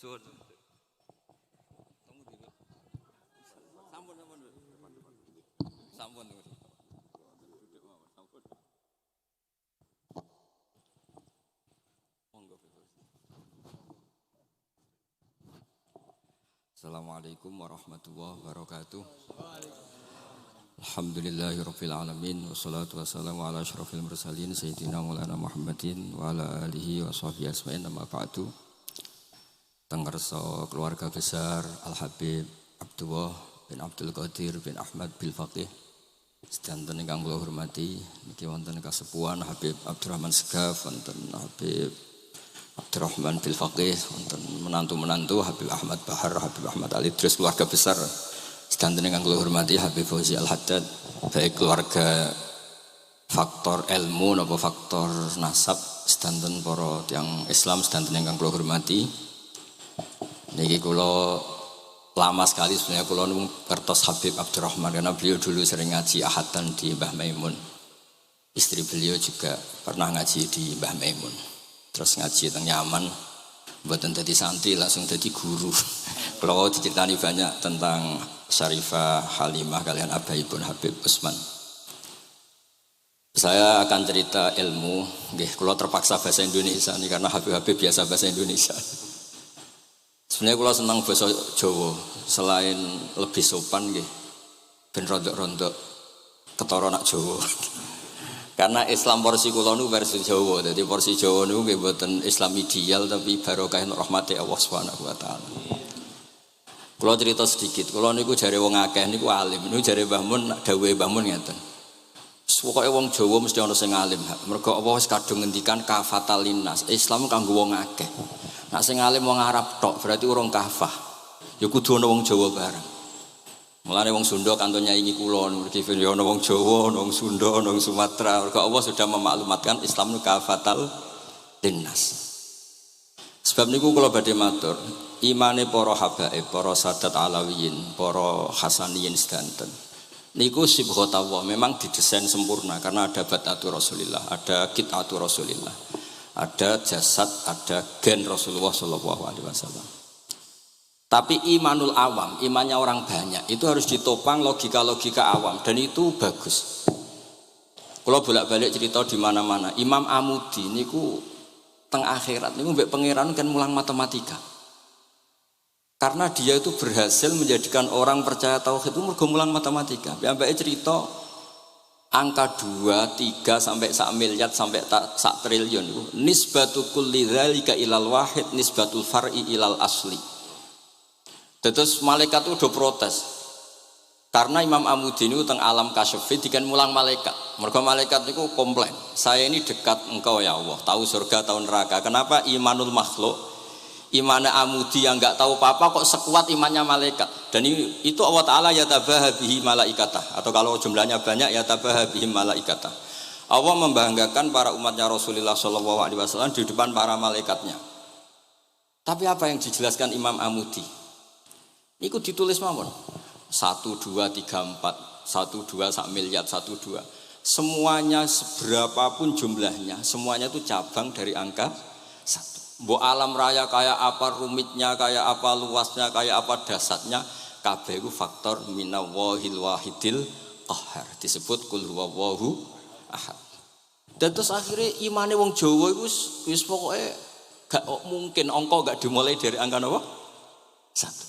Suwun. Sampun sampun. Sampun. Assalamualaikum warahmatullahi wabarakatuh. Alhamdulillahirabbil alamin wassalatu wassalamu ala asyrofil mursalin sayyidina Maulana Muhammadin wa ala alihi wa sahbihi asma'in amma ba'du. Tenggerso keluarga besar Al-Habib Abdullah bin Abdul Qadir bin Ahmad bil Faqih sedanten ingkang kula hormati niki wonten kasepuhan Habib Abdurrahman Segaf, wonten Habib Abdurrahman bil Faqih, wonten menantu-menantu Habib Ahmad Bahar, Habib Ahmad Ali Idris, keluarga besar sedanten ingkang kula hormati Habib Fauzi Al-Haddad, baik keluarga faktor ilmu napa faktor nasab sedanten para tiyang Islam sedanten ingkang kula hormati. Niki kula lama sekali sebenarnya kula ngertos Habib Abdurrahman karena beliau dulu sering ngaji ahatan di Mbah Maimun. Istri beliau juga pernah ngaji di Mbah Maimun. Terus ngaji teng Yaman, mboten dadi santri langsung dadi guru. Kula diceritani banyak tentang Syarifah Halimah kalian abaipun Habib Usman. Saya akan cerita ilmu, nggih kula terpaksa bahasa Indonesia nih karena Habib biasa bahasa Indonesia. Sebenarnya kula senang bahasa Jawa, selain lebih sopan nggih ben rondok-rondok ketara nak Jawa. Karena Islam porsi kula nu versi Jawa, jadi porsi Jawa nu nggih mboten Islam ideal tapi barokah rahmati Allah Subhanahu wa taala. Kula cerita sedikit, kula niku jare wong akeh niku alim, niku jare Mbah Mun dawuhe Mbah Mun ngeten. Pokoke wong Jawa mesti ana sing alim, mergo Allah wis kadung ngendikan kafatal linnas, Islam kanggo wong akeh. Nek sing alim wong Arab tok berarti urung kafah. Ya kudu ana wong Jawa bareng. Mulane wong Sunda kantun nyaingi kula niki ya ana wong Jawa, ana wong Sunda, ana wong Sumatera. Mergo Allah sudah memaklumatkan Islam nu kafatal linnas. Sebab niku kula badhe matur, imane para habaib, para sadat alawiyin, para hasaniyin sedanten. Niku sibghatullah memang didesain sempurna karena ada batatu Rasulillah, ada qit'atu Rasulillah. Ada jasad, ada gen Rasulullah Shallallahu Alaihi Wasallam. Tapi imanul awam, imannya orang banyak, itu harus ditopang logika-logika awam dan itu bagus. Kalau bolak-balik cerita di mana-mana, Imam Amudi niku teng akhirat niku mbek pangeran kan mulang matematika. Karena dia itu berhasil menjadikan orang percaya tauhid itu mergo mulang matematika. Mbake cerita angka 2, 3 sampai 1 miliar sampai 1 triliun itu nisbatu kulli dzalika ilal wahid nisbatul far'i ilal asli. Terus malaikat itu udah protes karena Imam Amudi ini teng alam kasyafi dikan mulang malaikat. Mergo malaikat itu komplain, saya ini dekat engkau ya Allah, tahu surga tahu neraka, kenapa imanul makhluk iman Amudi yang enggak tahu apa-apa kok sekuat imannya malaikat. Dan itu Allah Ta'ala yatabaha bihi malaikatah, atau kalau jumlahnya banyak yatabaha bihi malaikatah. Allah membanggakan para umatnya Rasulullah SAW di depan para malaikatnya. Tapi apa yang dijelaskan Imam Amudi? Itu ditulis mawon 1, 2, 3, 4 1, 2, 1 miliar 1, 2 semuanya seberapapun jumlahnya semuanya itu cabang dari angka 1. Mbok alam raya kayak apa rumitnya, kayak apa luasnya, kayak apa dasarnya, kabeh iku faktor minallahil wahidil qahhar, disebut kul huwallahu ahad. Dan terus akhirnya imane wong Jawa iku wis pokoke gak mungkin angka gak dimulai dari angka napa? 1.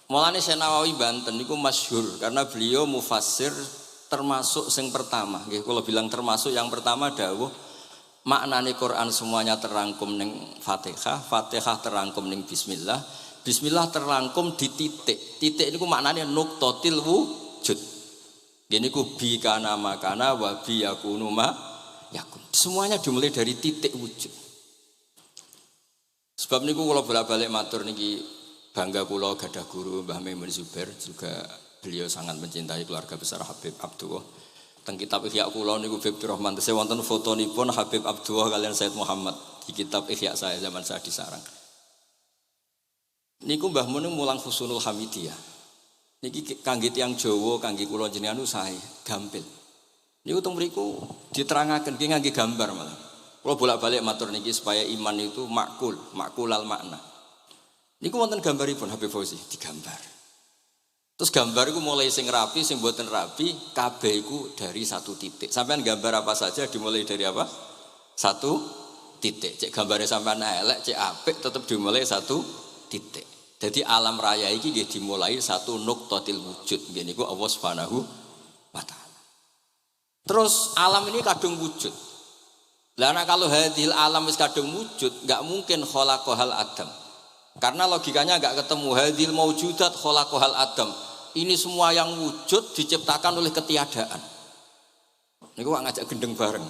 Mulane Syekh Nawawi Banten niku masyhur karena beliau mufassir termasuk sing pertama. Nggih kula bilang termasuk yang pertama dawuh maknane Quran semuanya terangkum ning Fatihah, Fatihah terangkum ning Bismillah, Bismillah terangkum di titik. Titik niku maknane nuqtatil wujud. Gini ku bi kana makana wa bi yakunu ma yakun. Semuanya dimulai dari titik wujud. Sebab niku kula bolak-balik matur niki bangga kula gadah guru Mbah Maimun Zubair, juga beliau sangat mencintai keluarga besar Habib Abdullah. Teng kitab Ihya kula niku Habib Abdurrahman tesih wonten fotonipun Habib Abdullah kalian Said Muhammad di kitab Ihya saya zaman saya di Sarang. Niku Mbah Mun mulang Husnul Hamidiyah. Niki kangge tiyang Jawa, kangge kula jenengan sae gampil. Niku teng mriku diterangaken ki ngangge gambar malah. Kula bolak-balik matur niki supaya iman itu makul, makulal makna. Niku wonten gambaripun Habib Fauzi digambar. Terus gambar iku mulai sing rapi, sing mboten rapi, kabeh iku dari satu titik. Sampean gambar apa saja dimulai dari apa? Satu titik. Cek gambare sampean elek, cek apik tetep dimulai satu titik. Jadi alam raya iki nggih dimulai satu nuqtatil wujud. Nggih niku Allah Subhanahu wa taala. Terus alam ini kadung wujud. Lah kalau hadil alam wis kadung wujud, enggak mungkin khalaqahal adam. Karena logikanya enggak ketemu hadil maujudat khalaqahal adam. Ini semua yang wujud diciptakan oleh ketiadaan. Ini gua ngajak gendeng bareng.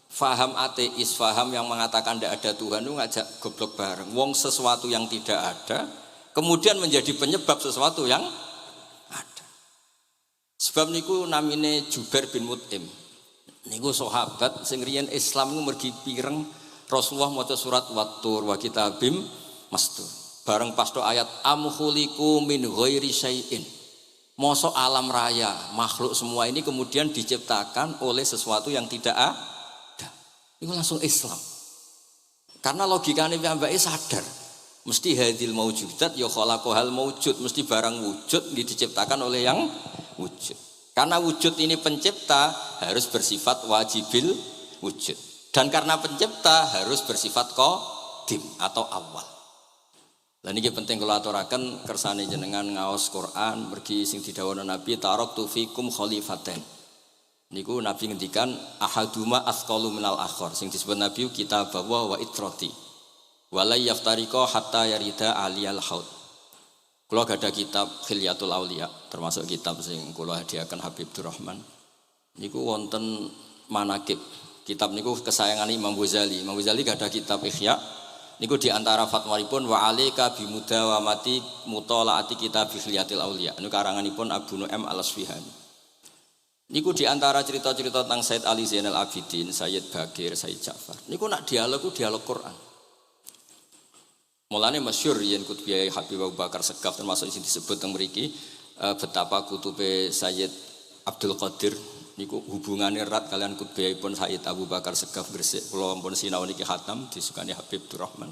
Faham ateis, faham yang mengatakan tidak ada Tuhan itu ngajak goblok bareng. Wong sesuatu yang tidak ada, kemudian menjadi penyebab sesuatu yang ada. Sebab niku namine Jubair bin Mut'im. Niku sahabat sing riyen Islam ku mergi pireng Rasulullah maca surat Wat-Tur wa kitabim mastur. Bareng pas do ayat am khuliqu min ghairi syai'in. Mosok alam raya, makhluk semua ini kemudian diciptakan oleh sesuatu yang tidak ada. Itu langsung Islam. Karena logikanya piyambake sadar. Mesti hadil maujudat ya khalaqahal maujud, mesti barang wujud diciptakan oleh yang wujud. Karena wujud ini pencipta harus bersifat wajibil wujud. Dan karena pencipta harus bersifat qadim atau awal. Lah niki penting kula aturaken kersane jenengan ngaos Quran mergi sing didhawuhna Nabi taraktu fikum khalifaten. Niku Nabi ngendikan ahaduma asqalu minal akhar sing disebut Nabi kitab wa itrati. Wala yaftariqa hatta yarida aliyal haud. Kula gadah kitab Khilyatul Auliya termasuk kitab sing kula hadiahkan Habib Durrahman. Niku wonten manaqib. Kitab niku kesayangan Imam Ghazali. Imam Ghazali gadah kitab Ihya. Niku di antara fatwaripun wa alika bimudawamati mutalaati kitab Khilyatul Auliya. Niku karanganipun Abu Nu'aim Al-Asfihani. Niku di antara cerita-cerita tentang Said Ali Zainal Abidin, Sayyid Bagir, Sayyid Ja'far. Niku nak dialog Quran. Mulane masyhur yen kutbiyai Habib Abu Bakar Segaf termasuk sing disebut teng mriki betapa kutube Sayyid Abdul Qadir niku hubungannya erat kalian kutbiyaipun Sayyid Abu Bakar Segaf Gresik kula ampun sinau niki khatam disukani Habib Durrahman.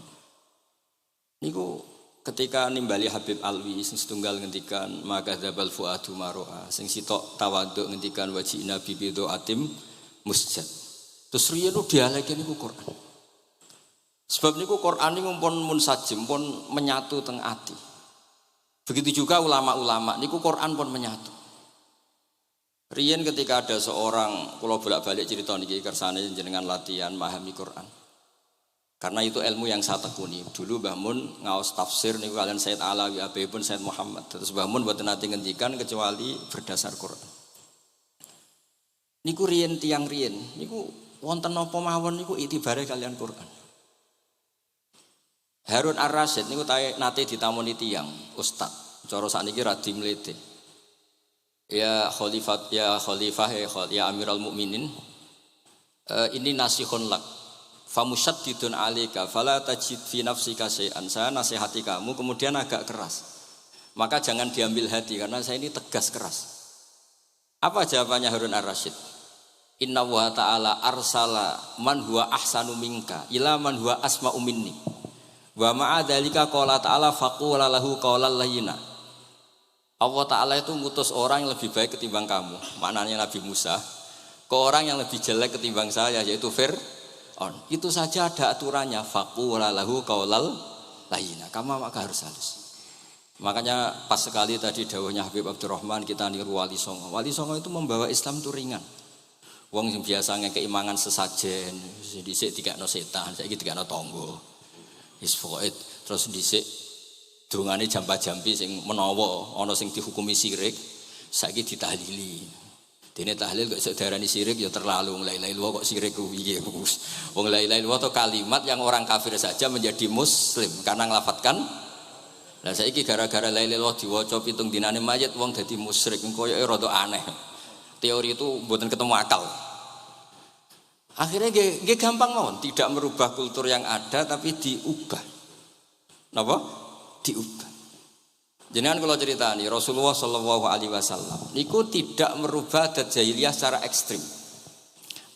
Niku ketika nimbali Habib Alwi sing setunggal ngendikan maka dzabal fuadu maroa sing sitok tawaduk ngendikan wajina bibido atim musjad. Terus riyen dialeke niku Quran. Sebab niku Quran niku pun munsajim pun menyatu teng ati. Begitu juga ulama-ulama niku Quran pun menyatu. Riyen ketika ada seorang kula bolak-balik cerita niki kersane jenengan latihan memahami Quran. Karena itu ilmu yang saya tekuni. Dulu Mbah Mun ngaos tafsir niku kalian Said Alawi abipun Said Muhammad. Terus Mbah Mun mboten nate ngendikan kecuali berdasar Quran. Niku riyen tiyang riyen niku wonten napa mawon niku itibare kalian Quran. Harun Ar-Rasyid niku nate ditamoni tiyang ustaz. Cara sakniki radi mlete. Ya khalifah ya Amirul Mukminin. Ini nasihun lak. Famusyaddidun 'alaika fala tajid fi nafsika syai'an. Saya nasihati kamu kemudian agak keras. Maka jangan diambil hati karena saya ini tegas keras. Apa jawabannya Harun Ar-Rasyid? Inna wa ta'ala arsala man huwa ahsanu minka ila man huwa asma'u minni. Wa ma'a dzalika qala ta'ala faqula lahu qawlan layyina. Allah Ta'ala itu ngutus orang yang lebih baik ketimbang kamu. Maknanya Nabi Musa ke orang yang lebih jelek ketimbang saya yaitu Fir'aun. Itu saja ada aturannya faqula lahu qawlan layyina. Kamu maka harus halus. Makanya pas sekali tadi dawuhnya Habib Abdurrahman kita niru Wali Songo. Wali Songo itu membawa Islam itu ringan. Wong sing biasa ngekeimangan sesajen, dhisik dikakno setan, saiki dikakno tangga. Wis pokoke terus dhisik dongane jamba-jambi sing menawa ana sing dihukumi syirik, saiki ditahlili. Dene tahlil kok iso diarani syirik ya terlalu la ilaha illallah kok syirik ku piye. Wong la ilaha illallah itu kalimat yang orang kafir saja menjadi muslim karena nglafatkan. Lah saiki gara-gara la ilaha illallah diwaca pitung dinane mayit wong dadi musyrik koyoke rada aneh. Teori itu mboten ketemu akal. Akhirnya nggih gampang mawon, tidak merubah kultur yang ada tapi diubah. Napa? Diubah. Jenengan kalau ceritani Rasulullah Shallallahu Alaihi Wasallam niku tidak merubah adat jahiliyah secara ekstrim,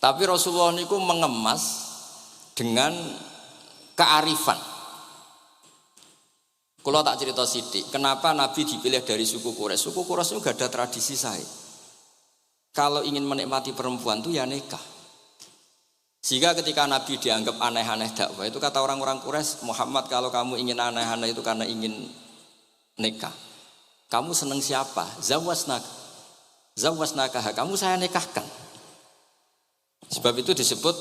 tapi Rasulullah niku mengemas dengan kearifan. Kalau tak cerita sidik, kenapa Nabi dipilih dari suku Quraisy? Suku Quraisy itu gak ada tradisi saya. Kalau ingin menikmati perempuan itu ya nikah. Sehingga ketika Nabi dianggap aneh-aneh dakwah, itu kata orang-orang Quraisy, Muhammad kalau kamu ingin aneh-aneh itu karena ingin nikah. Kamu seneng siapa? Zawasnaka, kamu saya nikahkan. Sebab itu disebut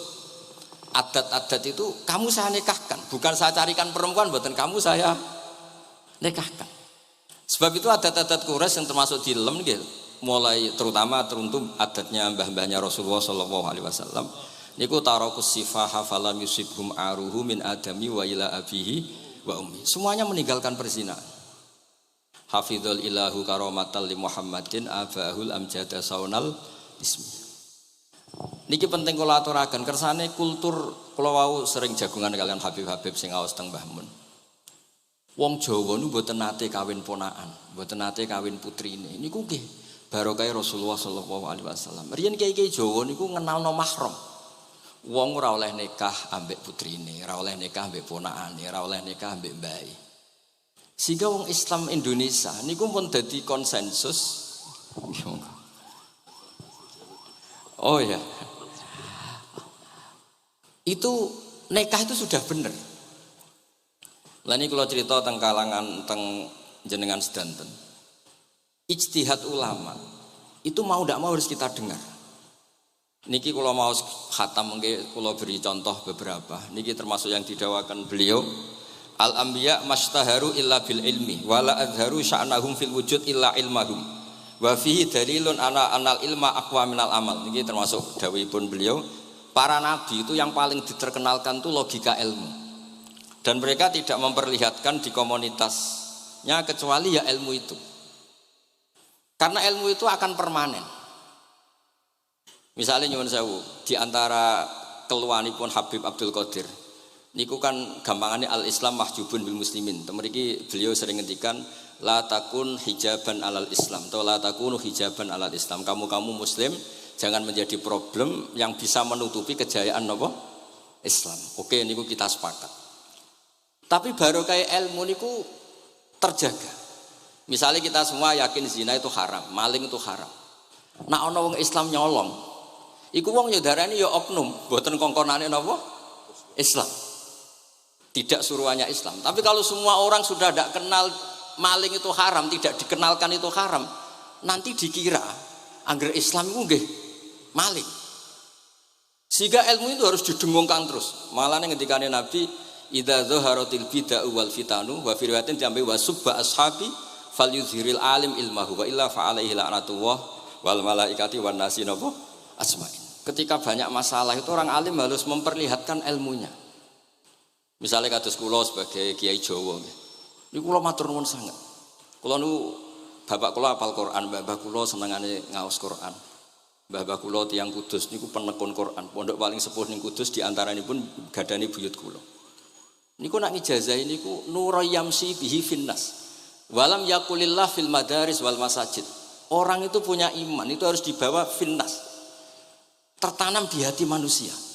adat-adat itu kamu saya nikahkan, bukan saya carikan perempuan, bukan kamu saya nikahkan. Sebab itu adat-adat Quraisy yang termasuk di lem gitu, mulai terutama teruntuk adatnya mbah-mbahnya Rasulullah Shallallahu Alaihi Wasallam. Niku tarakus sifaha falam yusibhum aruhu min adami wa ila abihi wa ummi. Semuanya meninggalkan perzinahan. Hafidhul ilahu karomatal li Muhammadin abahul amjada saunal ismi. Niki penting kula aturaken kersane kultur kula wau sering jagungan kalian Habib-habib sing aos teng Mbah Mun. Wong Jawa niku mboten nate kawin ponakan, mboten nate kawin putrine. Niku nggih barokah Rasulullah sallallahu alaihi wasallam. Riyen kiai-kiai Jawa niku ngenalno mahram. Wong ora oleh nikah ambek putrine, ora oleh nikah ambek ponakane, ora oleh nikah ambek mbae. Sehingga wong Islam Indonesia niku pun dadi konsensus. Oh ya. Itu nikah itu sudah benar. Lah niki kalau cerita teng kalangan teng jenengan sedanten. Ijtihad ulama itu mau tidak mau harus kita dengar. Niki kalau mau khatam mungkin kalau beri contoh beberapa. Niki termasuk yang didawakan beliau. Al-anbiya mastaharu illa bil ilmi wala azharu sya'nahum fil wujud illa ilmahum wa fihi dalilun anal ilma aqwa minal amal. Ini termasuk dawuhipun beliau, para nabi itu yang paling diterkenalkan itu logika ilmu, dan mereka tidak memperlihatkan di komunitasnya kecuali ya ilmu itu, karena ilmu itu akan permanen. Misalnya nyuwun sewu di antara keluhanipun Habib Abdul Qadir niku kan gampangannya al-Islam mahjubun bil muslimin. Mriki beliau sering ngendikan la takun hijaban alal Islam atau la takunu hijaban alal Islam. Kamu muslim jangan menjadi problem yang bisa menutupi kejayaan apa? Islam. Oke, niku kita sepakat. Tapi baru kayak ilmu niku terjaga. Misalnya kita semua yakin zina itu haram, maling itu haram. Nah ana wong Islam nyolong, iku wong yo darani yo oknum, mboten kongkonane napa? Islam. Tidak suruhannya Islam. Tapi kalau semua orang sudah tidak kenal maling itu haram, tidak dikenalkan itu haram, nanti dikira angger Islam itu nggih maling. Sehingga ilmu itu harus didengungkan terus. Malah ngendikane Nabi, idza dzaharatil bid'u wal fitanu wa fi riwayatin diambil wa subba ashabi falyuzhiril alim ilmahu wa illa fa alaihi la'natullah wal malaikati wan nasi asma'in. Ketika banyak masalah itu orang alim harus memperlihatkan ilmunya. Misalnya kados kula sebagai kiai Jawa, niku kula matur nuwun sanget. Kula nu bapak kula hafal Quran, mbah kula senengane ngaos Quran. Mbah kula tiyang Kudus niku penekun Quran. Pondok paling sepuh ning Kudus diantaranipun gadani buyut kula. Niku nak ngijazahi niku nurayamsi bihi finnas. Walam yakulillah fil madaris wal masajid. Orang itu punya iman, itu harus dibawa finnas. Tertanam di hati manusia.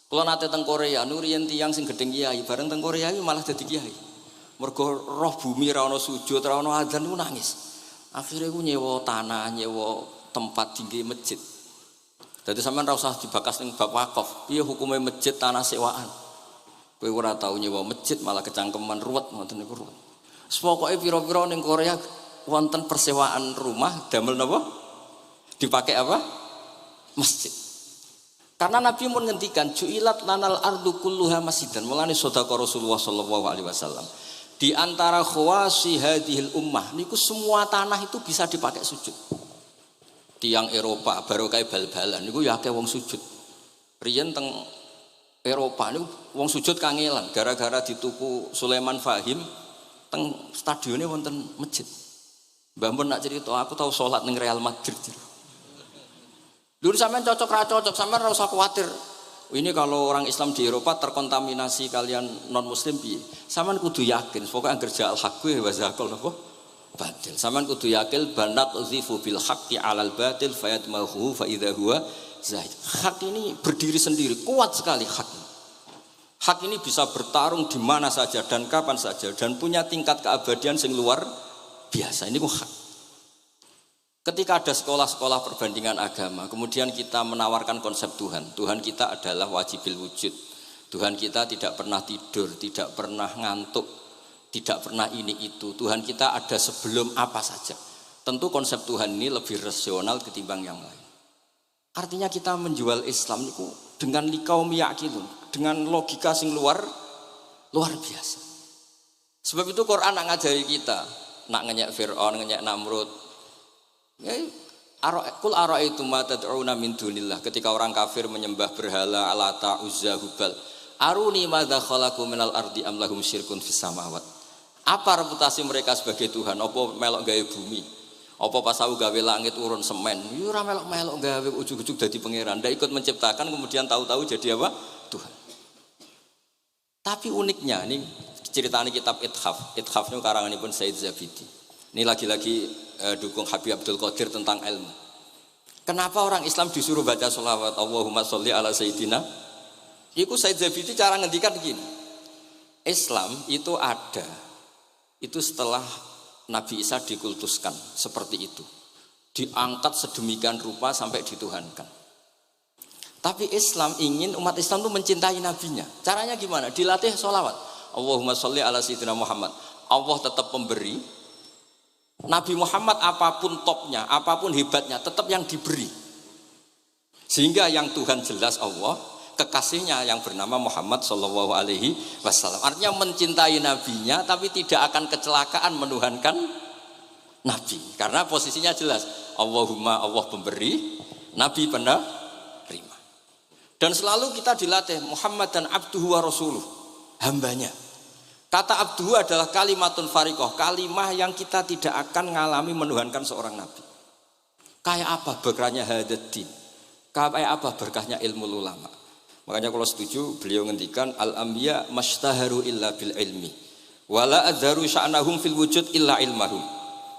Kalau nate teng Korea, nurian tiang sing gedeng kiai, bareng teng Korea itu malah jadi kiai. Mergo roh bumi ra ono sujud, ra ono adzan itu nangis. Akhirnya aku nyewa tanah, nyewa tempat tinggi masjid. Jadi sampean ra usah dibakas ning bab wakaf. Piye hukume masjid tanah sewaan? Kowe ora tau nyewa masjid malah kecangkeman ruwet ngoten niku ruwet. Pokoke pira-pira ning Korea wonten persewaan rumah damel napa? Dipakai apa? Masjid. Karena Nabi pun ngendikan ju'ilat lanal ardu kulluha masjidan. Mulane sedekah Rasulullah sallallahu alaihi wasallam. Di antara khawasi hadhil ummah niku semua tanah itu bisa dipakai sujud. Tiang Eropa baru kayak bal-balan niku ya akeh wong sujud. Riyen teng Eropa niku wong sujud kangelan gara-gara dituku Sulaiman Fahim teng stadione wonten masjid. Mbah mun nak cerita aku tahu salat ning Real Madrid. Dulu sampean cocok ra cocok, sampean ora usah khawatir. Ini kalau orang Islam di Eropa terkontaminasi kalian non muslim piye? Sampean kudu yakin, pokoke angger ja'al haqqi wa zaqal napa? Batil. Sampean kudu yakin banat uzifu bil haqqi 'alal batil fayadmahu fa idza huwa zahid. Hak ini berdiri sendiri, kuat sekali hak. Hak ini bisa bertarung di mana saja dan kapan saja dan punya tingkat keabadian yang luar biasa. Ini hak. Ketika ada sekolah-sekolah perbandingan agama, kemudian kita menawarkan konsep Tuhan. Tuhan kita adalah wajibil wujud. Tuhan kita tidak pernah tidur, tidak pernah ngantuk, tidak pernah ini itu. Tuhan kita ada sebelum apa saja. Tentu konsep Tuhan ini lebih rasional ketimbang yang lain. Artinya kita menjual Islam itu dengan likaum yakinun, dengan logika sing luar biasa. Sebab itu Quran nak ngajari kita, nak ngenyek Fir'aun, ngenyek Namrud. Ya, kul ara'aitum ma tad'una min dunillah. Ketika orang kafir menyembah berhala, Alata, Uzza, Hubal. Aruni madza khalaqu minal ardi am lahum syirkun fis samawat. Apa reputasi mereka sebagai Tuhan? Apa melok gawe bumi? Apa pas aku gawe langit urun semen? Ya ora melok-melok gawe ujug-ujug dadi pangeran. Ndak ikut menciptakan kemudian tahu-tahu jadi apa? Tuhan. Tapi uniknya ini ceritanya kitab Ithaf. Ithaf itu karanganipun Said Zabidi. Ini lagi-lagi dukung Habib Abdul Qadir tentang ilmu. Kenapa orang Islam disuruh baca sholawat Allahumma sholli ala sayyidina? Iku Said Zabidi cara ngendikan gini. Islam itu ada. Itu setelah Nabi Isa dikultuskan seperti itu. Diangkat sedemikian rupa sampai dituhankan. Tapi Islam ingin umat Islam itu mencintai nabinya. Caranya gimana? Dilatih sholawat. Allahumma sholli ala sayyidina Muhammad. Allah tetap pemberi. Nabi Muhammad apapun topnya, apapun hebatnya, tetap yang diberi. Sehingga yang Tuhan jelas Allah, kekasihnya yang bernama Muhammad Sallallahu Alaihi Wasallam. Artinya mencintai nabinya, tapi tidak akan kecelakaan menuhankan nabi. Karena posisinya jelas. Allahumma Allah pemberi, nabi penerima. Dan selalu kita dilatih Muhammad dan abduhu wa rasuluh, hambanya. Kata abduhu adalah kalimatun fariqah, kalimah yang kita tidak akan ngalami menuhankan seorang nabi. Kayak apa berkahnya hadaddin? Kayak apa berkahnya ilmu ulama? Makanya kalau setuju beliau ngendikan al-anbiya mashtaharu illa bil ilmi wala adharu sya'nahum fil wujud illa ilmahum.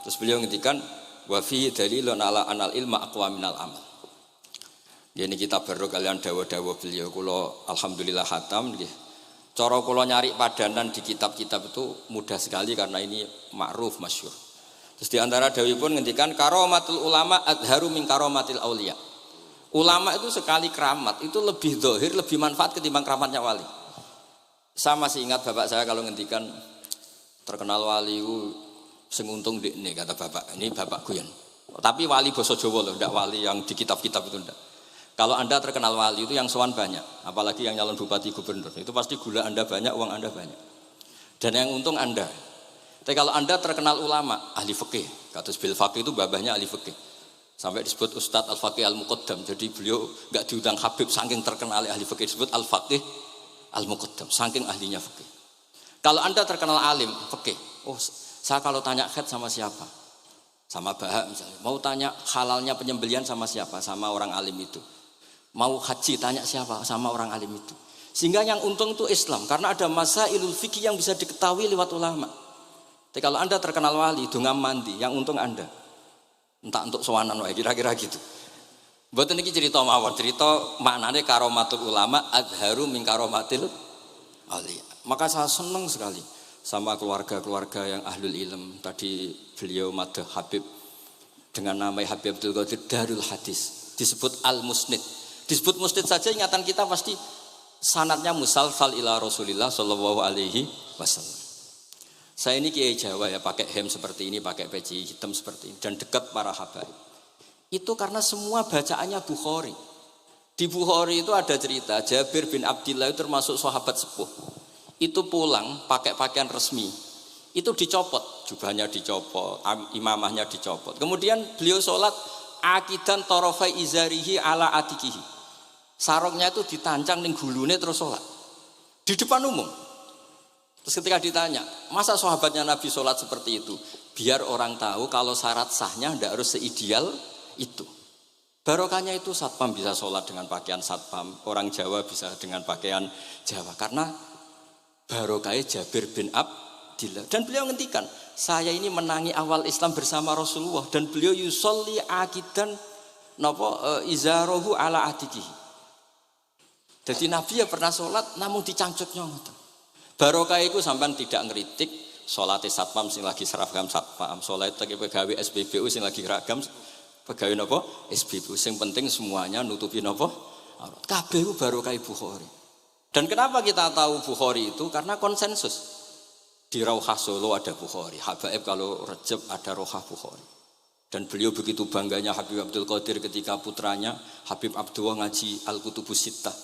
Terus beliau ngendikan wa fi dalilun ala anal ilma aqwa minal amal. Ini kita baru kalian dawa-dawa beliau kula alhamdulillah khatam nggih. Cara kula nyari padanan di kitab-kitab itu mudah sekali karena ini ma'ruf masyhur. Terus di antara dawuhipun ngendikan karamatul ulama adharu min karamatil auliya. Ulama itu sekali keramat itu lebih zahir, lebih manfaat ketimbang keramatnya wali. Saya masih ingat bapak saya kalau ngendikan terkenal wali itu sing untung ndekne kata bapak. Ini bapak Guyon. Tapi wali basa Jawa loh, ndak wali yang di kitab-kitab itu ndak. Kalau Anda terkenal wali itu yang sowan banyak, apalagi yang nyalon bupati gubernur. Itu pasti gula Anda banyak, uang Anda banyak. Dan yang untung Anda. Tapi kalau Anda terkenal ulama, ahli fikih, kata bil faqih itu babahnya ahli fikih. Sampai disebut Ustadz Al-Faqih Al-Muqaddam. Jadi beliau enggak diundang Habib saking terkenal ahli fikih, disebut Al-Faqih Al-Muqaddam, saking ahlinya fikih. Kalau Anda terkenal alim fikih, oh saya kalau tanya khed sama siapa? Sama Bahak misalnya. Mau tanya halalnya penyembelian sama siapa? Sama orang alim itu. Mau haji tanya siapa? Sama orang alim itu. Sehingga yang untung itu Islam karena ada masailul fikih yang bisa diketahui lewat ulama. Tapi kalau Anda terkenal wali, dungam mandi, yang untung Anda. Entah untuk sowanan wae kira-kira gitu. Mboten niki cerita mawon, cerita maknane karomatul ulama adharu min karomatil auliya. Maka saya senang sekali sama keluarga-keluarga yang ahlul ilm. Tadi beliau madah Habib dengan nama Habib Abdul Qadir Darul Hadis, disebut Al-Musnid. Disebut musnid saja ingatan kita pasti sanadnya musalsal ila Rasulillah sallallahu alaihi wasallam. Saya ini kiai Jawa ya, pakai hem seperti ini, pakai peci hitam seperti ini, dan dekat para habaib. Itu karena semua bacaannya Bukhari. Di Bukhari itu ada cerita, Jabir bin Abdillah itu termasuk sahabat sepuh. Itu pulang pakai pakaian resmi. Itu dicopot, jubahnya dicopot, imamahnya dicopot. Kemudian beliau sholat, akidan torofai izarihi ala atikihi. Sarungnya itu ditancang ning gulune terus sholat. Di depan umum. Terus ketika ditanya, masa sahabatnya Nabi sholat seperti itu? Biar orang tahu kalau syarat sahnya tidak harus seideal itu. Barokahnya itu satpam bisa sholat dengan pakaian satpam, orang Jawa bisa dengan pakaian Jawa. Karena barokahnya Jabir bin Abdillah. Dan beliau ngendikan, saya ini menangi awal Islam bersama Rasulullah. Dan beliau yusolli akidan izarahu ala atikihi. Jadi Nabi ya pernah sholat namun dicangcutnya ngoten. Barokah iku sampean tidak ngeritik salate satpam sing lagi seragam satpam, salat pegawai SPBU sing lagi seragam pegawai napa SPBU. Sing penting semuanya nutupi napa aurat. Kabeh iku barokah Bukhari. Dan kenapa kita tahu Bukhari itu? Karena konsensus. Di Rauhah Solo ada Bukhari, Habaib kalau Rejab ada Rauhah Bukhari. Dan beliau begitu bangganya Habib Abdul Qadir ketika putranya Habib Abdullah ngaji Al-Kutubus Sittah.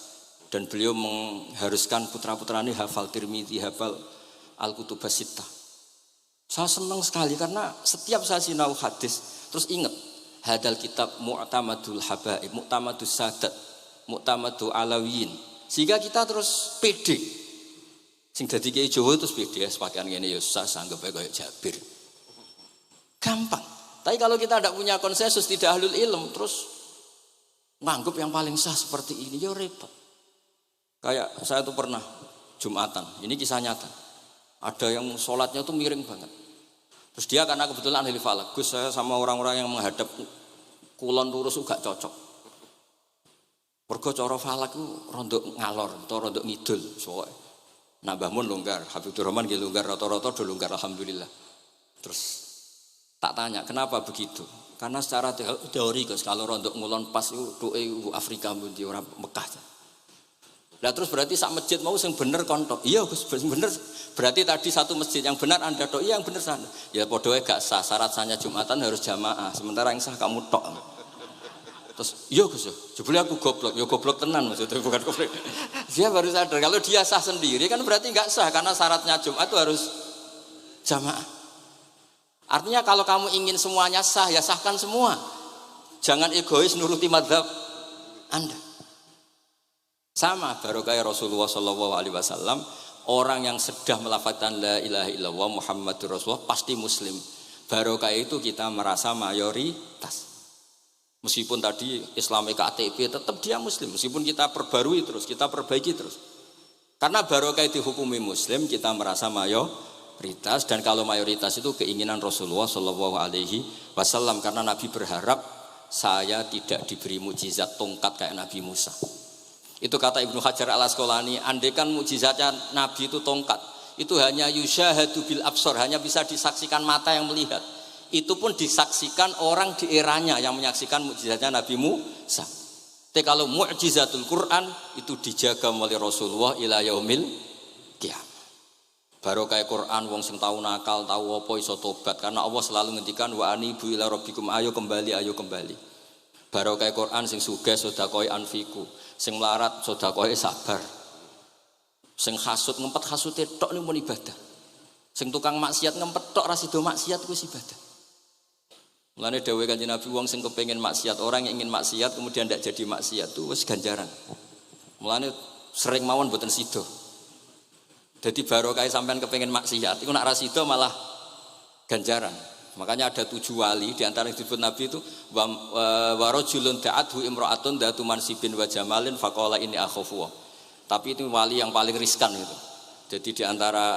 Dan beliau mengharuskan putra-putranya hafal Tirmidzi, hafal Al-Kutubus Sittah. Saya senang sekali karena setiap saya sinau hadis terus ingat hadal kitab Mu'tamadul Habaib, Mu'tamadus Sadat, Mu'tamadul Alawiyin. Sehingga kita terus pede. Sing dadi kiai Jawa terus pede pakaian ngene ya sah anggap ae koyo Jabir. Gampang. Tapi kalau kita tidak punya konsensus, tidak ahlul ilm, terus nganggap yang paling sah seperti ini, ya repot. Kayak saya tuh pernah Jumatan, ini kisah nyata. Ada yang sholatnya tuh miring banget. Terus dia karena kebetulan ahli falak, Gus saya sama orang-orang yang menghadap kulon lurus gak cocok. Mergo cara falak ku rondok ngalor atau rondok ngidul, soalnya. Nah Mbah Mun longgar, Habibur Rahman nggih longgar, rata-rata do longgar alhamdulillah. Terus tak tanya, kenapa begitu? Karena secara teori Gus, kalau rondok ngulon pas itu doe Afrika pundi ora Mekah. Lah terus berarti sak masjid mau sing bener kontok. Iya Gus, bener. Berarti tadi satu masjid yang benar Anda tok, iya yang bener sana. Ya padha wae gak sah, syarat sahnya Jumatan harus jamaah, sementara yang sah kamu tok. Terus, iya Gus, jebule aku goblok, ya goblok tenan maksudnya bukan goblok. Dia baru sadar kalau dia sah sendiri kan berarti enggak sah karena syaratnya Jumat itu harus jamaah. Artinya kalau kamu ingin semuanya sah ya sahkan semua. Jangan egois nuruti mazhab Anda. Sama barokah Rasulullah sallallahu alaihi wasallam, orang yang sudah melafazkan la ilaha illallah Muhammadur Rasulullah pasti muslim. Barokah itu kita merasa mayoritas. Meskipun tadi Islami KTP tetap dia muslim, meskipun kita perbarui terus, kita perbaiki terus. Karena barokah dihukumi muslim, kita merasa mayoritas, dan kalau mayoritas itu keinginan Rasulullah Shallallahu Alaihi Wasallam, karena Nabi berharap saya tidak diberi mukjizat tongkat kayak Nabi Musa. Itu kata Ibnu Hajar Al Asqalani, andaikan mukjizatnya Nabi itu tongkat, itu hanya yusyahadu bil absor, hanya bisa disaksikan mata yang melihat. Itu pun disaksikan orang di eranya yang menyaksikan mukjizatnya Nabi Musa. Tapi kalau mukjizatul Quran itu dijaga oleh Rasulullah ila yaumil qiyamah. Barokah Quran wong sing tahu nakal, tahu apa iso tobat karena Allah selalu ngendikan wa anibu ila rabbikum ayo kembali. Barokah Quran sing sugih sedekah anfiku, sing melarat sedekah sabar. Sing hasud ngempet hasute tok niku mun ibadah. Sing tukang maksiat ngempet tok ra sida maksiat kuwi ibadah. Mulane dawuh Kanjeng Nabi wong sing kepengin maksiat, orang yang ingin maksiat kemudian tidak jadi maksiat itu wis ganjaran. Mulane sering mawon mboten sida. Jadi barokah sampean kepengin maksiat, iku nak ra sida malah ganjaran. Makanya ada 7 wali di antara yang disebut Nabi itu wa rajulun da'athu imra'atun datu mansibin wa jamalin faqala inni akhafu. Tapi itu wali yang paling riskan itu. Jadi di antara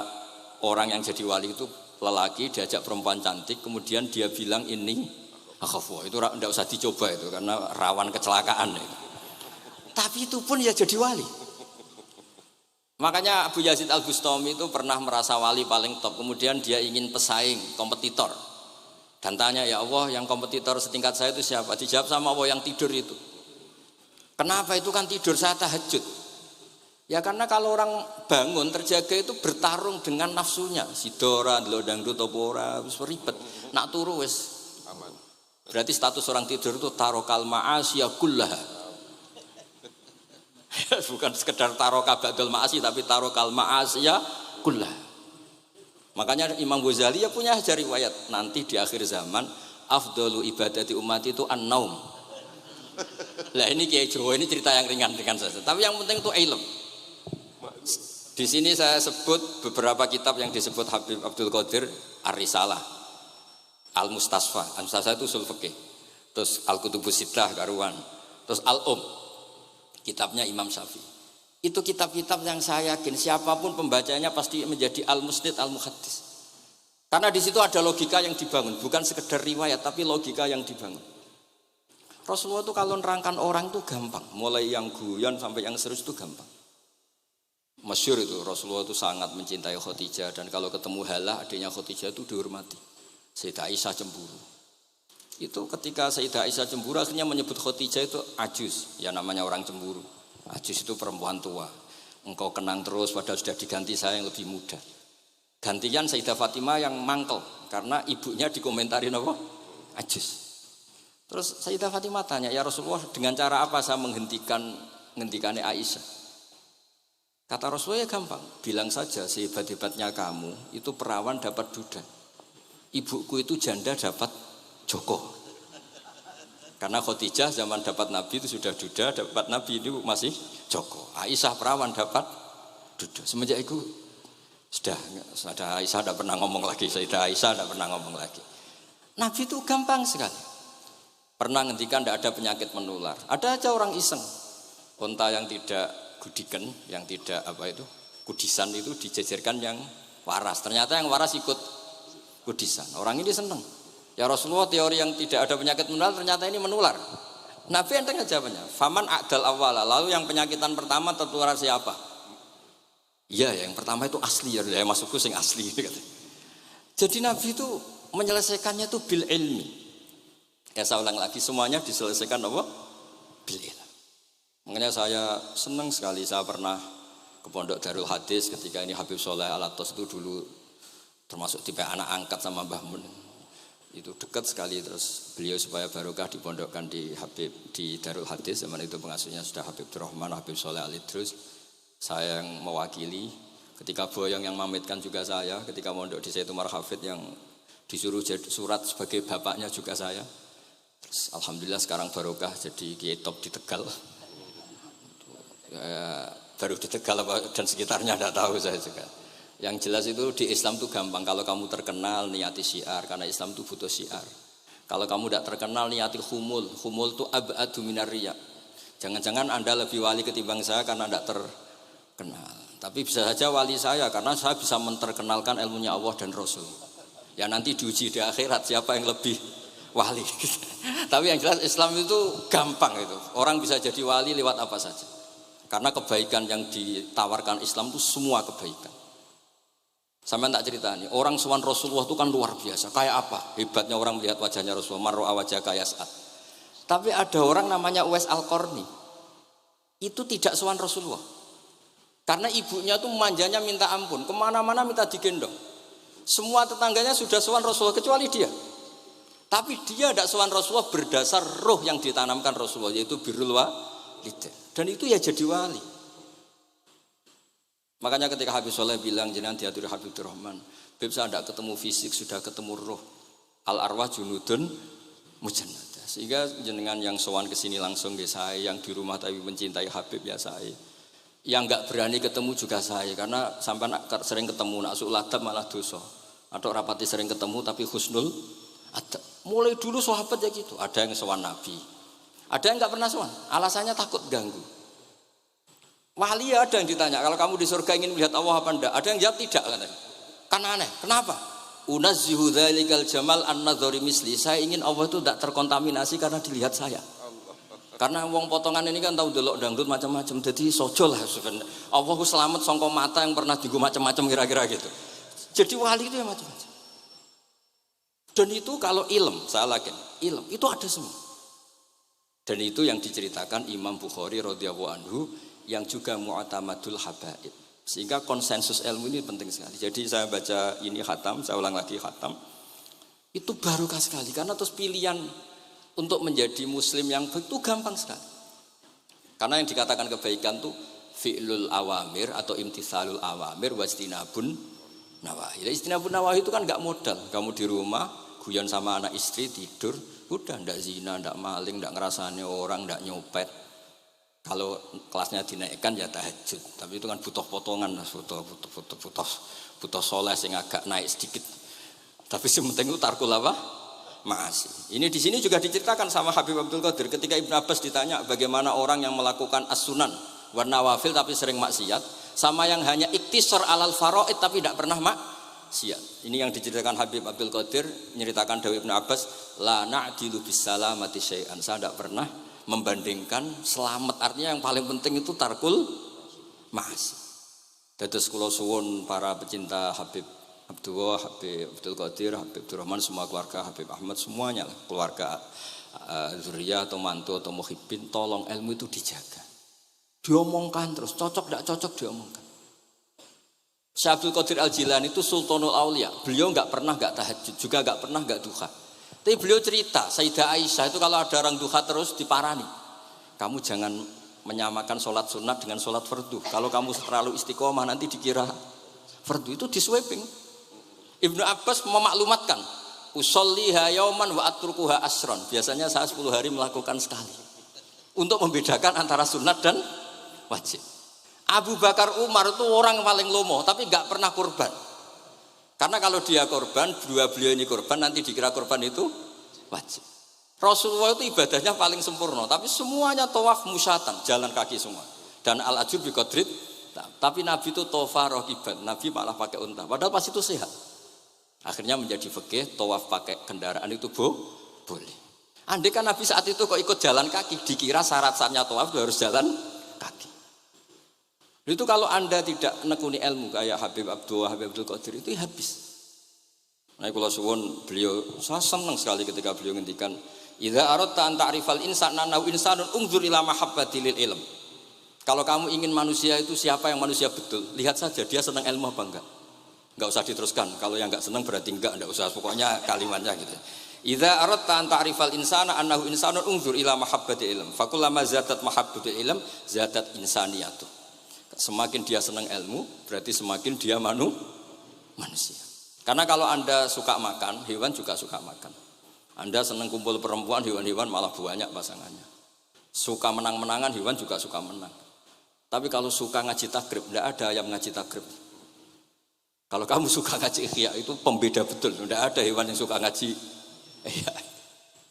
orang yang jadi wali itu lelaki diajak perempuan cantik, kemudian dia bilang ini akhafu. Itu tidak usah dicoba itu karena rawan kecelakaan itu. Tapi itu pun ya jadi wali. Makanya Abu Yazid Al-Bustami itu pernah merasa wali paling top, kemudian dia ingin pesaing, kompetitor. Dan tanya, ya Allah yang kompetitor setingkat saya itu siapa? Dijawab sama Allah yang tidur itu. Kenapa itu kan tidur saya tahajud? Ya karena kalau orang bangun terjaga itu bertarung dengan nafsunya. Sidora, dangdut, topora, wis ribet. Nak turu wis aman. Berarti status orang tidur itu tarokal ma'asiyah kullaha. Bukan sekedar tarokal ba'dal ma'asi tapi tarokal ma'asiyah kullaha. Makanya Imam Ghazali ya punya riwayat nanti di akhir zaman afdalu ibadati umat itu an-naum. Lah ini Kiai Jawa ini cerita yang ringan-ringan saja. Tapi yang penting itu ilmu. Di sini saya sebut beberapa kitab yang disebut Habib Abdul Qadir Ar-Risalah, Al-Mustasfa. Al-Mustasfa itu usul fikih. Terus Al-Kutubus Sittah karuan. Terus kitabnya Imam Syafi'i. Itu kitab-kitab yang saya yakin siapapun pembacanya pasti menjadi al-musnid al-muhaddis. Karena di situ ada logika yang dibangun, bukan sekedar riwayat tapi logika yang dibangun. Rasulullah itu kalau nerangkan orang itu gampang, mulai yang guyon sampai yang serius itu gampang. Masyhur itu Rasulullah itu sangat mencintai Khadijah dan kalau ketemu Halah adiknya Khadijah itu dihormati. Sayyidah Aisyah cemburu. Itu ketika Sayyidah Aisyah cemburu akhirnya menyebut Khadijah itu ajuz, ya namanya orang cemburu. Ajuz itu perempuan tua. Engkau kenang terus padahal sudah diganti saya yang lebih muda. Gantian Sayyidah Fatimah yang mangkel karena ibunya dikomentarin apa? Ajuz. Terus Sayyidah Fatimah tanya, "Ya Rasulullah, dengan cara apa saya menghentikannya Aisyah?" Kata Rasulullah, ya gampang, bilang saja sehebat-hebatnya kamu itu perawan dapat duda, ibuku itu janda dapat joko. Karena Khadijah zaman dapat Nabi itu sudah duda, dapat Nabi itu masih joko. Aisyah perawan dapat duda. Semenjak itu sudah Aisyah tidak pernah ngomong lagi, Sayyidah Aisyah tidak pernah ngomong lagi. Nabi itu gampang sekali. Pernah ngendikan tidak ada penyakit menular. Ada aja orang iseng, unta yang tidak gudikan, yang tidak kudisan itu dijejerkan yang waras. Ternyata yang waras ikut kudisan. Orang ini senang. Ya Rasulullah, teori yang tidak ada penyakit menular ternyata ini menular. Nabi enteng jawabannya. Faman a'dal awwala. Lalu yang penyakitan pertama tertular siapa? Iya, yang pertama itu asli ya. Maksudku sing asli. Jadi Nabi itu menyelesaikannya itu bil ilmi. Ya saya ulang lagi, semuanya diselesaikan apa? Bil ilmi. Makanya saya senang sekali, saya pernah ke Pondok Darul Hadis ketika ini Habib Soleh Alatos itu dulu termasuk tipe anak angkat sama Mbah Mun. Itu dekat sekali, terus beliau supaya barokah dipondokkan di Darul Hadis, zaman itu pengasuhnya sudah Habib Rahman, Habib Soleh Alidrus. Saya yang mewakili, ketika Boyong yang mamitkan juga saya, ketika mondok di Sayyid Umar Hafid yang disuruh jadi surat sebagai bapaknya juga saya. Terus alhamdulillah sekarang barokah jadi kiai top di Tegal. Ya, baru di Tegal dan sekitarnya tidak tahu saya juga. Yang jelas itu di Islam itu gampang. Kalau kamu terkenal niati syiar, karena Islam itu butuh syiar. Kalau kamu tidak terkenal niati humul itu ab'adu minar riya. Jangan-jangan Anda lebih wali ketimbang saya karena tidak terkenal. Tapi bisa saja wali saya karena saya bisa menterkenalkan ilmunya Allah dan Rasul. Ya nanti diuji di akhirat siapa yang lebih wali. Tapi yang jelas Islam itu gampang itu. Orang bisa jadi wali lewat apa saja. Karena kebaikan yang ditawarkan Islam itu semua kebaikan. Sampai tak cerita nih, orang sowan Rasulullah itu kan luar biasa. Kayak apa? Hebatnya orang melihat wajahnya Rasulullah, mar'a wajah kayak saat. Tapi ada orang namanya Uwais Al-Qarni. Itu tidak sowan Rasulullah. Karena ibunya tuh manjanya minta ampun, kemana-mana minta digendong. Semua tetangganya sudah sowan Rasulullah kecuali dia. Tapi dia tidak sowan Rasulullah berdasar roh yang ditanamkan Rasulullah, yaitu birrul walidain. Dan itu ya jadi wali. Makanya ketika Habib Soleh bilang jenengan diatur Habib Rahman, Habib saya tidak ketemu fisik, sudah ketemu roh. Al arwah junudun mujannadah. Sehingga jenengan yang sowan kesini langsung ya saya, yang di rumah tapi mencintai Habib ya saya. Yang nggak berani ketemu juga saya, karena sampai sering ketemu nak suladab malah dosa. Atau rapati sering ketemu tapi husnul adab. Mulai dulu sahabat ya gitu. Ada yang sowan Nabi, ada yang nggak pernah sowan, alasannya takut ganggu. Wali ada yang ditanya, kalau kamu di surga ingin melihat Allah apa enggak? Ada yang jawab tidak, katanya. Kan aneh. Kenapa? Unazzihu dzalikal jamal an-nadhari misli. Saya ingin Allah itu tidak terkontaminasi karena dilihat saya. Karena wong potongan ini kan tahu delok dangdut macam-macam, jadi sojo lah sebenarnya. Allah selamat sangka mata yang pernah digo macam-macam kira-kira gitu. Jadi wali itu ya macam-macam. Dan itu kalau ilm, saya yakin, ilm itu ada semua. Dan itu yang diceritakan Imam Bukhari radhiyallahu anhu yang juga mu'tamadul habaib. Sehingga konsensus ilmu ini penting sekali. Jadi saya baca ini khatam, saya ulang lagi khatam. Itu barokah sekali karena terus pilihan untuk menjadi muslim yang baik itu gampang sekali. Karena yang dikatakan kebaikan itu fi'lul awamir atau imtithalul awamir wajtinabun nawahi. Istinabun nawahi itu kan enggak modal. Kamu di rumah guyon sama anak istri tidur, udah ndak zina, ndak maling, ndak ngerasani orang, ndak nyopet. Kalau kelasnya dinaikkan ya tahajud, tapi itu kan butuh potongan, butuh soleh sing agak naik sedikit. Tapi sementing itu tarkul apa? Masih. Ini di sini juga diceritakan sama Habib Abdul Qadir ketika Ibnu Abbas ditanya bagaimana orang yang melakukan as-sunan wa nawafil tapi sering maksiat, sama yang hanya iktisar alal faraid tapi tidak pernah maksiat. Ini yang diceritakan Habib Abdul Qadir, menceritakan Dawud Ibn Abbas, la na'dilu bisalamati syai'an. Saya tidak pernah membandingkan selamat, artinya yang paling penting itu tarkul maksiat. Dados kula suwun para pecinta Habib Abdullah, Habib Abdul Qadir, Habib Abdurrahman, semua keluarga Habib Ahmad, semuanya keluarga zuriyah atau mantu atau muhibbin, tolong ilmu itu dijaga. Diomongkan terus, cocok tidak cocok diomongkan. Syekh Abdul Qadir Al-Jilani itu Sultanul Aulia. Beliau enggak pernah enggak tahajud, juga enggak pernah enggak duha. Tapi beliau cerita, Sayyidah Aisyah itu kalau ada orang duha terus diparani. Kamu jangan menyamakan sholat sunat dengan sholat fardu. Kalau kamu terlalu istiqomah nanti dikira fardu, itu disweping. Ibnu Abbas memaklumatkan, usolliha yauman wa atrukuha asron. Biasanya saya 10 hari melakukan sekali. Untuk membedakan antara sunat dan wajib. Abu Bakar Umar itu orang paling lomo, tapi nggak pernah kurban. Karena kalau dia kurban, dua beliau ini kurban, nanti dikira kurban itu wajib. Rasulullah itu ibadahnya paling sempurna, tapi semuanya tawaf musyatan, jalan kaki semua. Dan al-ajur bi qadrit, tapi Nabi itu tofa rohiban, Nabi malah pakai unta. Padahal pas itu sehat. Akhirnya menjadi fikih, tawaf pakai kendaraan itu boleh. Andai kan Nabi saat itu kok ikut jalan kaki, dikira syarat-syaratnya tawaf itu harus jalan kaki. Itu kalau Anda tidak nekuni ilmu kayak Habib Abdullah, Habib Abdul Qadir itu habis. Nah, kalau suwun beliau, saya senang sekali ketika beliau ngendikan, idza aradta an ta'rifal insana annahu insanun unzur ila mahabbati lil ilm. Kalau kamu ingin manusia itu siapa yang manusia betul, lihat saja dia senang ilmu apa enggak. Enggak usah diteruskan. Kalau yang enggak senang berarti enggak usah, pokoknya kalimatnya gitu. Idza aradta an ta'rifal insana annahu insanun unzur ila mahabbati ilm. Fakullama zadat mahabbatul ilm zadat insaniyatu. Semakin dia senang ilmu, berarti semakin dia manusia. Karena kalau Anda suka makan, hewan juga suka makan. Anda senang kumpul perempuan, hewan-hewan malah banyak pasangannya. Suka menang-menangan, hewan juga suka menang. Tapi kalau suka ngaji takrib, tidak ada yang ngaji takrib. Kalau kamu suka ngaji ihya, itu pembeda betul. Tidak ada hewan yang suka ngaji ihya.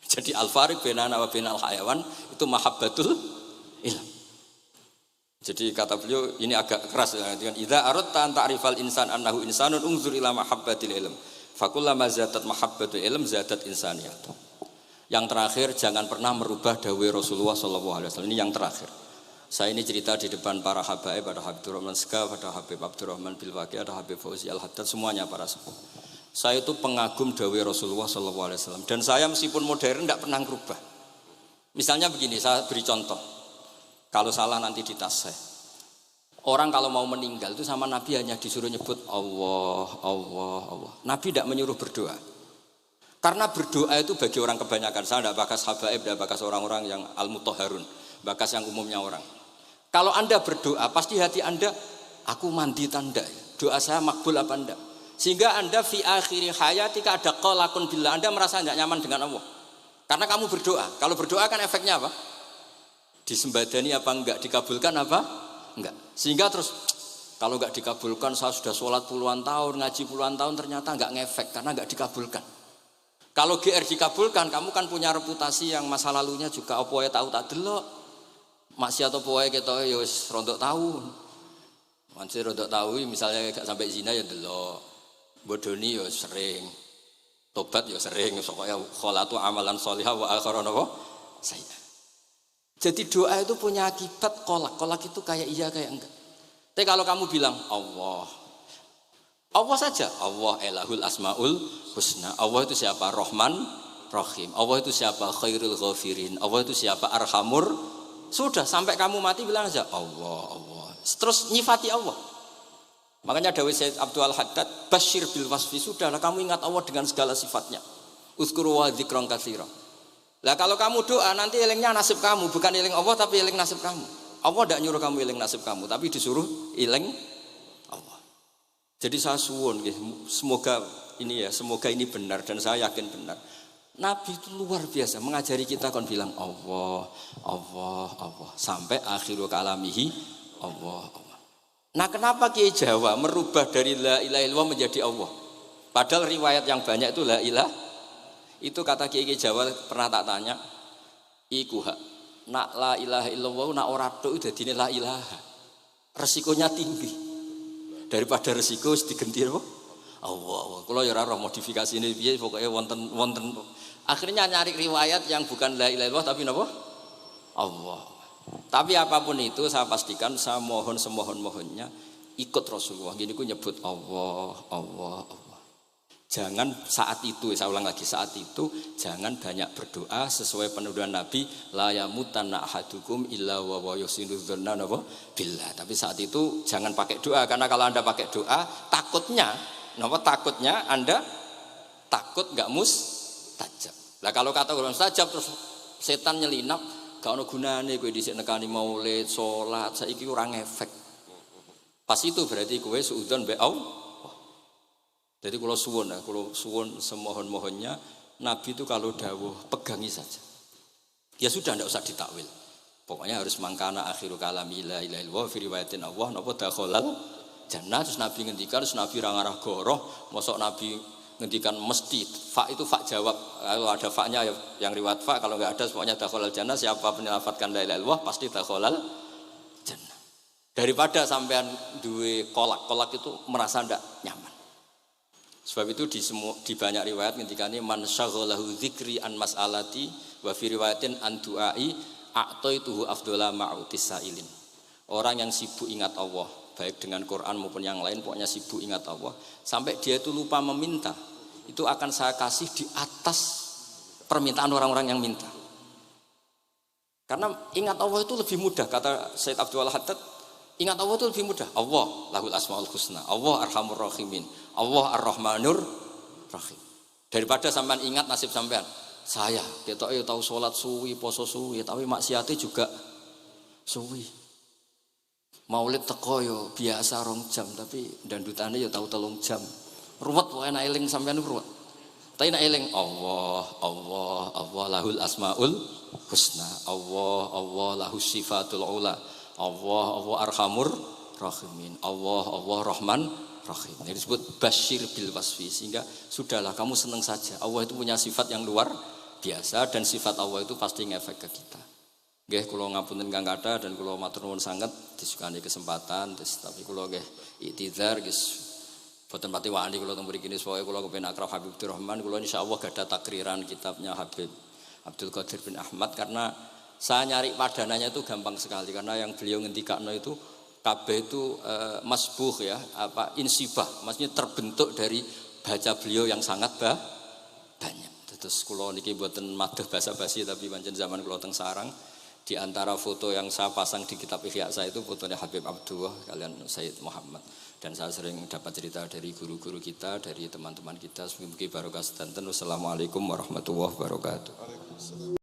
Jadi al-fariq bainana wa bainal hayawan itu mahabbatul ilm. Jadi kata beliau ini agak keras dengan idza aradta an ta'rifal insan annahu insanun unzur ila mahabbatil ilm. Fakullama zadat mahabbatul ilm zadat insaniyatu. Yang terakhir, jangan pernah merubah dawuh Rasulullah sallallahu alaihi wasallam. Ini yang terakhir. Saya ini cerita di depan para habaib, ada Habib Abdurrahman Segaf, ada Habib Abdurrahman Bilwaqi, ada Habib Fauzi Al-Haddad, semuanya para sepuh. Saya itu pengagum dawuh Rasulullah sallallahu alaihi wasallam, dan saya meskipun modern tidak pernah merubah. Misalnya begini, saya beri contoh. Kalau salah nanti ditasih. Orang kalau mau meninggal itu sama Nabi hanya disuruh nyebut Allah, Allah, Allah. Nabi tidak menyuruh berdoa. Karena berdoa itu bagi orang kebanyakan. Saya tidak bakas habaib, tidak bakas orang-orang yang al-mutahharun, bakas yang umumnya orang. Kalau Anda berdoa, pasti hati Anda, aku mandi tanda. Doa saya makbul apa enggak? Sehingga Anda fi akhiri hayatika ada qalakun billah. Anda merasa tidak nyaman dengan Allah. Karena kamu berdoa. Kalau berdoa kan efeknya apa? Disembadani apa enggak, dikabulkan apa enggak. Sehingga terus kalau enggak dikabulkan, saya sudah sholat puluhan tahun, ngaji puluhan tahun, ternyata enggak ngefek karena enggak dikabulkan. Kalau GR dikabulkan, kamu kan punya reputasi yang masa lalunya juga apa ya tahu tak delok. Maksiat apa wae ketoke ya wis rontok tahu. Mancing rontok tahu misalnya enggak sampai zina ya delok. Bodoni ya sering. Tobat ya sering, pokoknya kholatu amalan sholihah wa akhiran apa? Saya. Jadi doa itu punya akibat kolak. Kolak itu kayak iya kayak enggak. Tapi kalau kamu bilang Allah, Allah saja. Allah elahul asmaul husna. Allah itu siapa? Rahman, Rahim. Allah itu siapa? Khairul ghafirin. Allah itu siapa? Arhamur. Sudah sampai kamu mati bilang aja Allah, Allah. Terus nyifati Allah. Makanya dawuh Sayyid Abdul Haddad, basyir bil wasfi, sudahlah kamu ingat Allah dengan segala sifatnya. Uzkuru wa dzikran katsira. Lah kalau kamu doa nanti elingnya nasib kamu, bukan eling Allah tapi eling nasib kamu. Allah tidak nyuruh kamu eling nasib kamu, tapi disuruh eling Allah. Jadi saya suwun, semoga ini benar dan saya yakin benar. Nabi itu luar biasa mengajari kita kon bilang Allah, Allah, Allah sampai akhirul kalamihi Allah, Allah. Nah kenapa Kiai Jawa merubah dari la ilaha illallah menjadi Allah? Padahal riwayat yang banyak itu la ilaha. Itu kata Kiai Jawa pernah tak tanya, iku hak nak la ilaha illallah nak ora tok dadine la ilaha. Resikonya tinggi. Daripada resiko digenti apa? Allah. Kalau ya roh modifikasi ini piye pokoknya wonten. Akhirnya nyari riwayat yang bukan la ilaha illallah tapi napa? Allah. Tapi apapun itu saya pastikan saya mohon semohon-mohonnya ikut Rasulullah. Gini ku nyebut Allah, Allah, Allah. Jangan saat itu, saya ulang lagi, saat itu jangan banyak berdoa sesuai penuduhan Nabi la yamutanna ahadukum illa wa yuhsinu dzanna billah. Tapi saat itu jangan pakai doa karena kalau Anda pakai doa takutnya Anda takut enggak mustajab. Lah kalau kata orang mustajab terus setan nyelinap gak ono gunane kowe dhisik nekani maulid, salat, saiki ora ngefek. Pas itu berarti kowe suudzon mbek Allah. Jadi kalau suwun semohon-mohonnya Nabi itu kalau dawuh pegangi saja. Ya sudah tidak usah ditakwil. Pokoknya harus mangkana akhiru kalami la ilaha illallah fi riwayatin Allah napa dakhalal jannah. Terus Nabi ngendikan, terus Nabi ra ngarah goroh, mosok Nabi ngendikan mesti fa itu fa jawab. Kalau ada fa-nya yang riwayat fa, kalau enggak ada pokoknya dakhalal jannah, siapa menyelafatkan la ilaha illallah pasti dakhalal jannah. Daripada sampean duwe kolak itu merasa ndak nyaman. Sebab itu di banyak riwayat ngendikane man syaghalahu dzikri an mas'alati wa fi riwayatin an du'ai a'taituhu afdhala ma'utis sa'ilin. Orang yang sibuk ingat Allah, baik dengan Quran maupun yang lain, pokoknya sibuk ingat Allah, sampai dia itu lupa meminta, itu akan saya kasih di atas permintaan orang-orang yang minta. Karena ingat Allah itu lebih mudah, kata Sayyid Abdul Haddad, ingat Allah itu lebih mudah. Allah lahul asmaul husna, Allah arhamur rahimin, Allah ar-rahmanur rahim. Daripada sampean ingat nasib sampean. Saya ketok tahu salat suwi, poso suwi, tapi maksiate juga suwi. Maulid teko yo biasa 2 jam, tapi dandutane yo tahu 3 jam. Ruwet pokoke nek eling sampean ruwet. Tapi nek eling Allah, Allah, Allah lahul asmaul husna, Allah, Allah lahus sifatul ula, Allah, Allah arhamur rahimin, Allah, Allah rahman rahim. Ini disebut basyir bil wasfi, sehingga sudahlah kamu senang saja. Allah itu punya sifat yang luar biasa dan sifat Allah itu pasti ngefek ke kita. Nggih kula ngapunten Kang Kata dan kula matur nuwun sanget disukani kesempatan, tapi kula nggih iktidar guys. Boten pati wani kula teng mriki niki pokoke kula kepen akrab Habib Abdurrahman, kula insyaallah gadah takriran kitabnya Habib Abdul Qadir bin Ahmad karena saya nyari padanannya itu gampang sekali karena yang beliau ngendikakno itu kabeh itu masbuh ya, apa insibah, maksudnya terbentuk dari baca beliau yang sangat banyak. Terus kula niki mboten madah basa-basi tapi pancen zaman kula teng sarang. Di antara foto yang saya pasang di kitab Ihya saya itu fotonya Habib Abdullah kalian Sayyid Muhammad. Dan saya sering dapat cerita dari guru-guru kita, dari teman-teman kita. Semoga barokah sedanten. Wassalamualaikum warahmatullahi wabarakatuh.